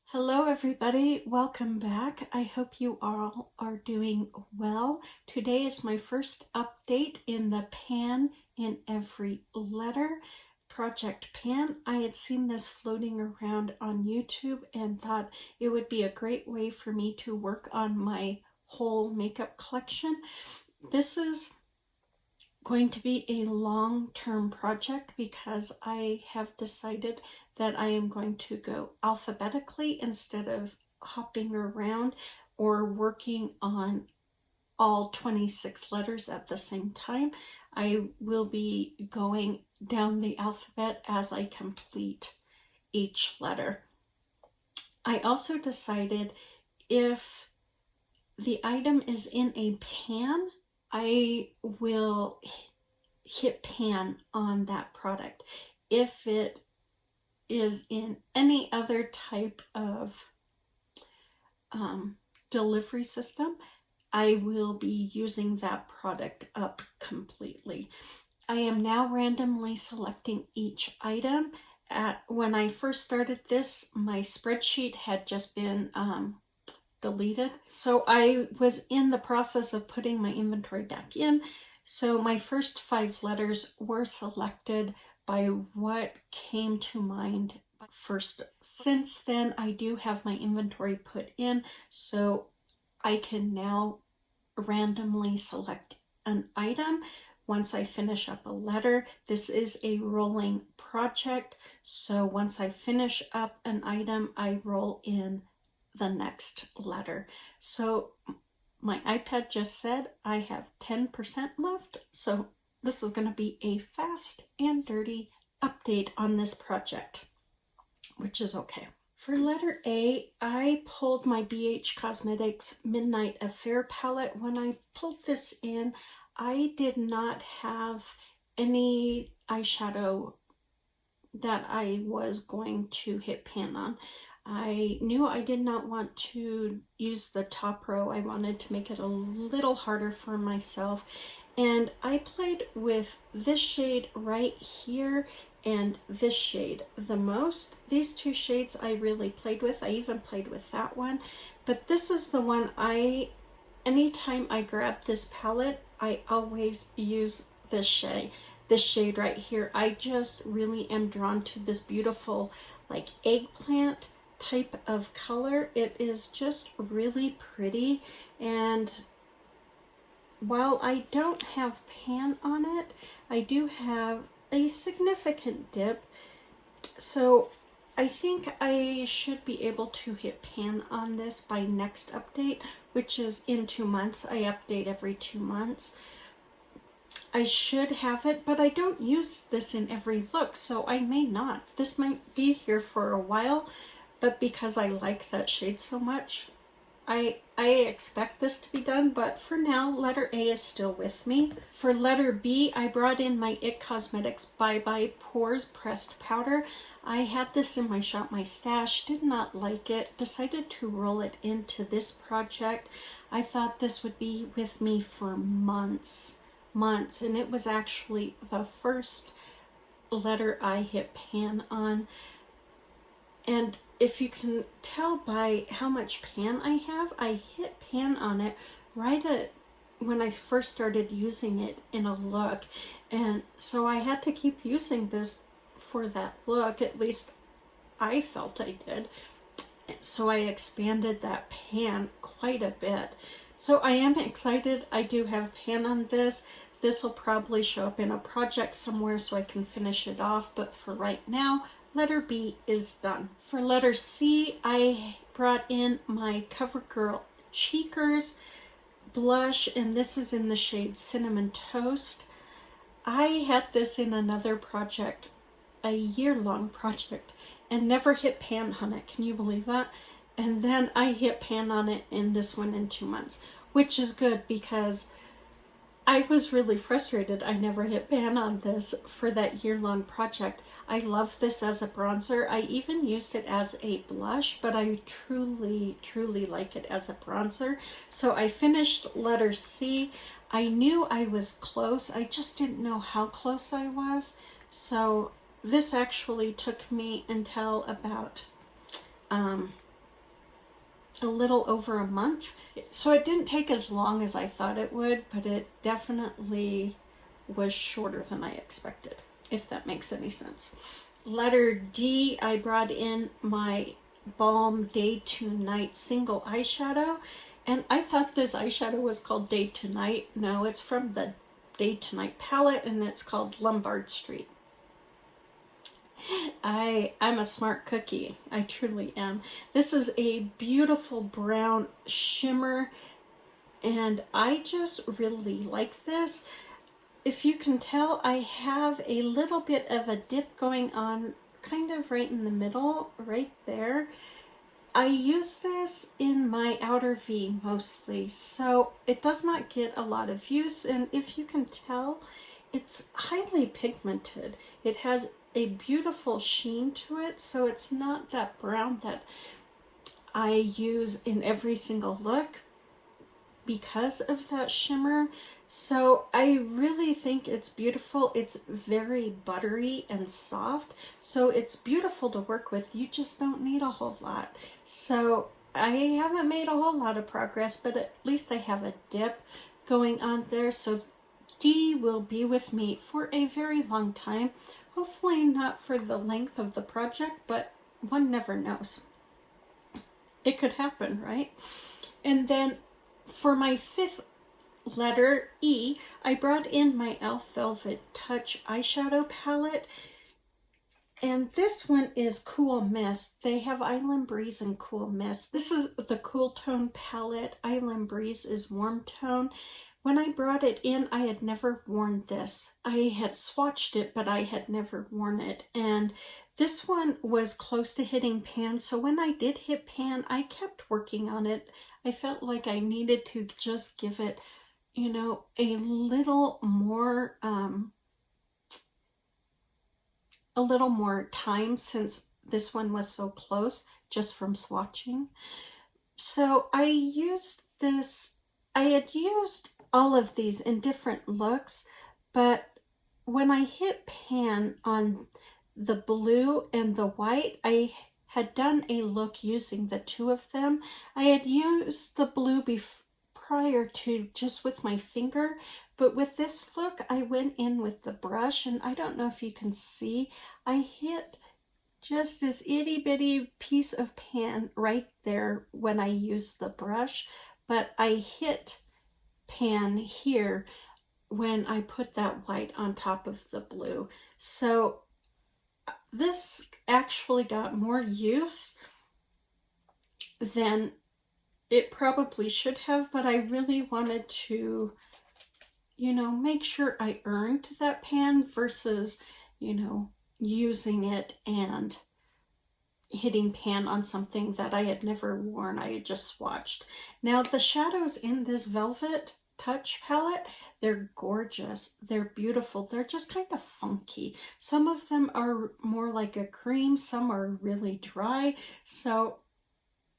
Hello everybody, welcome back. I hope you all are doing well. Today is my first update in the Pan in Every Letter Project Pan. I had seen this floating around on YouTube and thought it would be a great way for me to work on my whole makeup collection. This is going to be a long-term project because I have decided that I am going to go alphabetically instead of hopping around or working on all 26 letters at the same time. I will be going down the alphabet as I complete each letter. I also decided if the item is in a pan, I will hit pan on that product. If it is in any other type of delivery system, I will be using that product up completely. I am now randomly selecting each item. When I first started this, my spreadsheet had just been deleted. So I was in the process of putting my inventory back in. So my first 5 letters were selected by what came to mind first. Since then, I do have my inventory put in, so I can now randomly select an item once I finish up a letter. This is a rolling project, so once I finish up an item, I roll in the next letter. So my iPad just said I have 10% left, so this is going to be a fast and dirty update on this project, which is okay. For letter A, I pulled my BH Cosmetics Midnight Affair palette. When I pulled this in, I did not have any eyeshadow that I was going to hit pan on. I knew I did not want to use the top row. I wanted to make it a little harder for myself. And I played with this shade right here and this shade the most. These 2 shades I really played with. I even played with that one. But this is the one anytime I grab this palette, I always use this shade right here. I just really am drawn to this beautiful like eggplant type of color. It is just really pretty, and while I don't have pan on it, I do have a significant dip, so I think I should be able to hit pan on this by next update, which is in 2 months. I update every 2 months. I should have it, but I don't use this in every look, so I may not. This might be here for a while, but because I like that shade so much, I expect this to be done, but for now, letter A is still with me. For letter B, I brought in my IT Cosmetics Bye Bye Pores Pressed Powder. I had this in my Shop My Stash, did not like it, decided to roll it into this project. I thought this would be with me for months, and it was actually the first letter I hit pan on. And if you can tell by how much pan I have, I hit pan on it right at when I first started using it in a look. And so I had to keep using this for that look, at least I felt I did. So I expanded that pan quite a bit. So I am excited. I do have pan on this. This will probably show up in a project somewhere so I can finish it off, but for right now, letter B is done. For letter C, I brought in my CoverGirl Cheekers blush, and this is in the shade Cinnamon Toast. I had this in another project, a year-long project, and never hit pan on it. Can you believe that? And then I hit pan on it in this one in 2 months, which is good because I was really frustrated I never hit pan on this for that year-long project. I love this as a bronzer. I even used it as a blush, but I truly, truly like it as a bronzer. So I finished letter C. I knew I was close. I just didn't know how close I was. So this actually took me until about a little over a month. So it didn't take as long as I thought it would, but it definitely was shorter than I expected, if that makes any sense. Letter D, I brought in my Balm Day to Night single eyeshadow, and I thought this eyeshadow was called Day to Night. No, it's from the Day to Night palette, and it's called Lombard Street. I'm a smart cookie. I truly am. This is a beautiful brown shimmer, and I just really like this. If you can tell, I have a little bit of a dip going on kind of right in the middle, right there. I use this in my outer V mostly, so it does not get a lot of use, and if you can tell, it's highly pigmented. It has a beautiful sheen to it, so it's not that brown that I use in every single look because of that shimmer. So I really think it's beautiful. It's very buttery and soft, so it's beautiful to work with. You just don't need a whole lot. So I haven't made a whole lot of progress, but at least I have a dip going on there. So D will be with me for a very long time. Hopefully not for the length of the project, but one never knows. It could happen, right? And then for my fifth letter, E, I brought in my e.l.f. Velvet Touch eyeshadow palette. And this one is Cool Mist. They have Island Breeze and Cool Mist. This is the Cool Tone palette. Island Breeze is Warm Tone. When I brought it in, I had never worn this. I had swatched it, but I had never worn it. And this one was close to hitting pan, so when I did hit pan, I kept working on it. I felt like I needed to just give it, you know, a little more time, since this one was so close just from swatching. So I used this. I had used all of these in different looks, but when I hit pan on the blue and the white, I had done a look using the two of them. I had used the blue prior to just with my finger, but with this look I went in with the brush, and I don't know if you can see, I hit just this itty bitty piece of pan right there when I used the brush, but I hit pan here when I put that white on top of the blue. So this actually got more use than it probably should have, but I really wanted to, you know, make sure I earned that pan versus, you know, using it and hitting pan on something that I had never worn. I had just swatched. Now the shadows in this Velvet Touch palette, they're gorgeous. They're beautiful. They're just kind of funky. Some of them are more like a cream. Some are really dry. So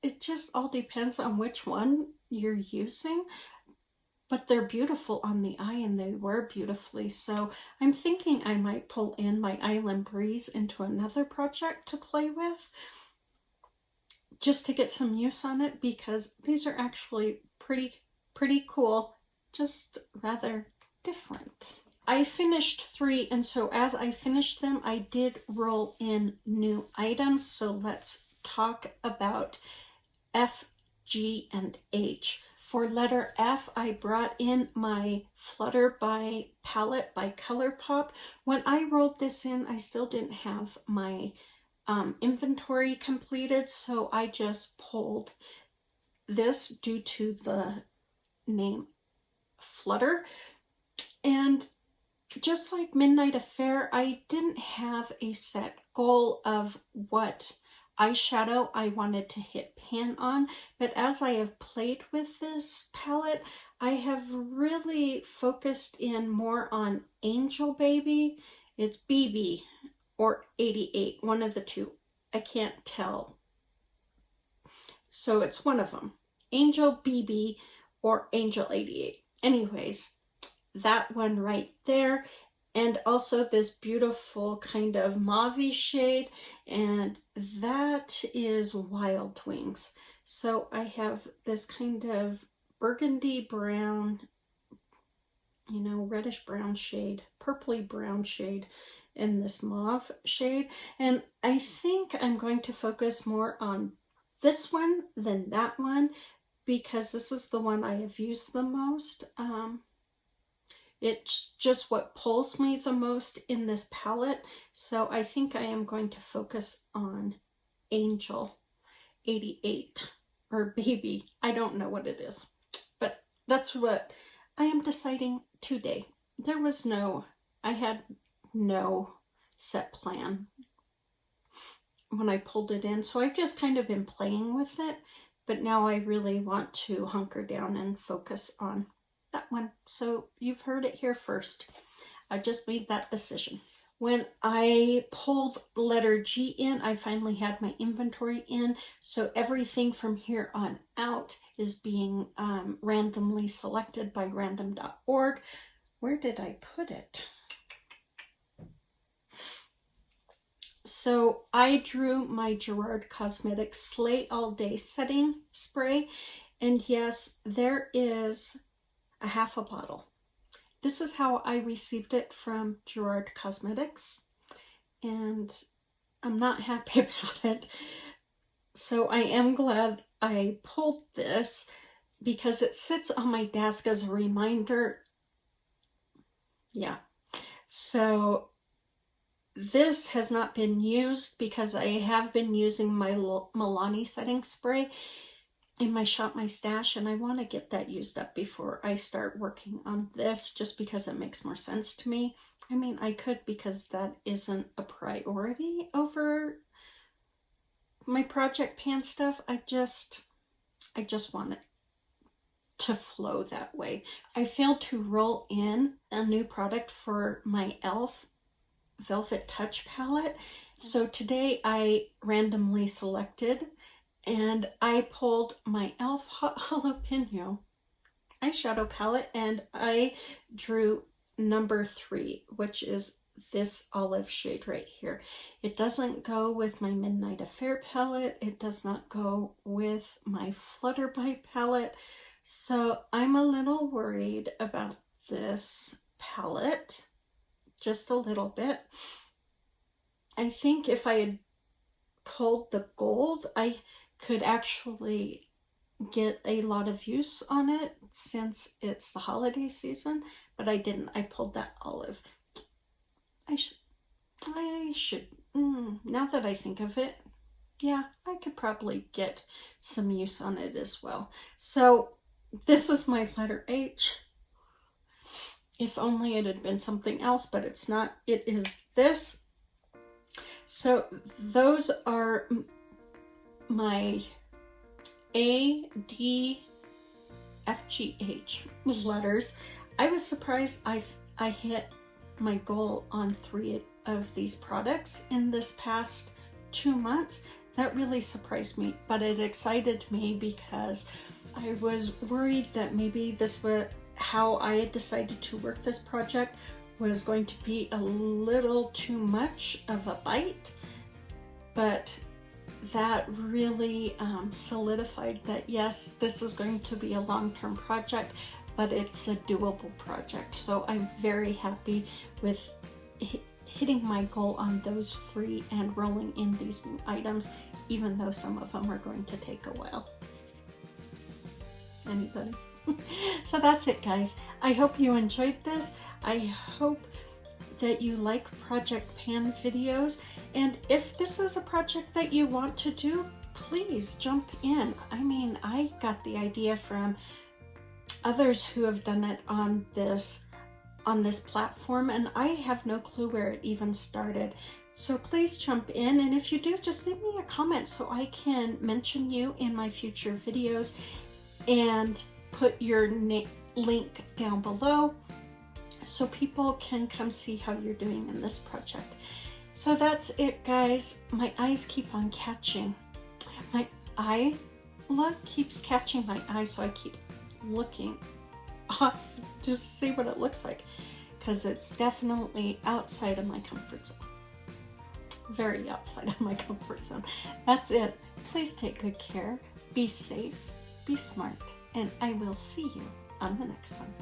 it just all depends on which one you're using. But they're beautiful on the eye, and they wear beautifully. So I'm thinking I might pull in my Island Breeze into another project to play with, just to get some use on it, because these are actually pretty cool, just rather different. I finished 3, and so as I finished them, I did roll in new items. So let's talk about F, G, and H. For letter F, I brought in my Flutter by palette by ColourPop. When I rolled this in, I still didn't have my inventory completed, so I just pulled this due to the name Flutter. And just like Midnight Affair, I didn't have a set goal of what eyeshadow I wanted to hit pan on, but as I have played with this palette, I have really focused in more on Angel Baby. It's BB or 88, one of the two. I can't tell. So it's one of them. Angel BB or Angel 88. Anyways, that one right there. and also this beautiful kind of mauve shade, and that is Wild Wings. So I have this kind of burgundy brown, you know, reddish brown shade, purpley brown shade, in this mauve shade. And I think I'm going to focus more on this one than that one because this is the one I have used the most. It's just what pulls me the most in this palette. So I think I am going to focus on Angel 88 or Baby. I don't know what it is, but that's what I am deciding today. I had no set plan when I pulled it in. So I've just kind of been playing with it, but now I really want to hunker down and focus on that one. So you've heard it here first. I just made that decision. When I pulled letter G in, I finally had my inventory in. So everything from here on out is being randomly selected by random.org. Where did I put it? So I drew my Gerard Cosmetics Slay All Day Setting Spray. And yes, there is a half a bottle. This is how I received it from Gerard Cosmetics, and I'm not happy about it. So I am glad I pulled this because it sits on my desk as a reminder. Yeah. So this has not been used because I have been using my Milani setting spray in my Shop My Stash, and I want to get that used up before I start working on this, just because it makes more sense to me. I mean, I could, because that isn't a priority over my Project Pan stuff. I just want it to flow that way. I failed to roll in a new product for my e.l.f. Velvet Touch palette. So today I randomly selected and I pulled my e.l.f. Hot Jalapeno eyeshadow palette, and I drew number 3, which is this olive shade right here. It doesn't go with my Midnight Affair palette. It does not go with my Flutterby palette. So I'm a little worried about this palette, just a little bit. I think if I had pulled the gold, I could actually get a lot of use on it since it's the holiday season, but I didn't. I pulled that olive. I should, now that I think of it, yeah, I could probably get some use on it as well. So this is my letter H. If only it had been something else, but it's not. It is this. So those are my A, D, F, G, H letters. I was surprised I hit my goal on 3 of these products in this past 2 months. That really surprised me, but it excited me because I was worried that maybe this was how I had decided to work this project was going to be a little too much of a bite, but that really solidified that yes, this is going to be a long-term project, but it's a doable project. So I'm very happy with hitting my goal on those 3 and rolling in these new items, even though some of them are going to take a while. Anybody? So that's it, guys. I hope you enjoyed this. I hope that you like Project Pan videos, and if this is a project that you want to do, please jump in. I mean, I got the idea from others who have done it on this platform, and I have no clue where it even started. So please jump in, and if you do, just leave me a comment so I can mention you in my future videos and put your link down below so people can come see how you're doing in this project. So that's it, guys. My eyes keep on catching. My eye look keeps catching my eye, so I keep looking off just to see what it looks like, because it's definitely outside of my comfort zone. Very outside of my comfort zone. That's it. Please take good care. Be safe. Be smart. And I will see you on the next one.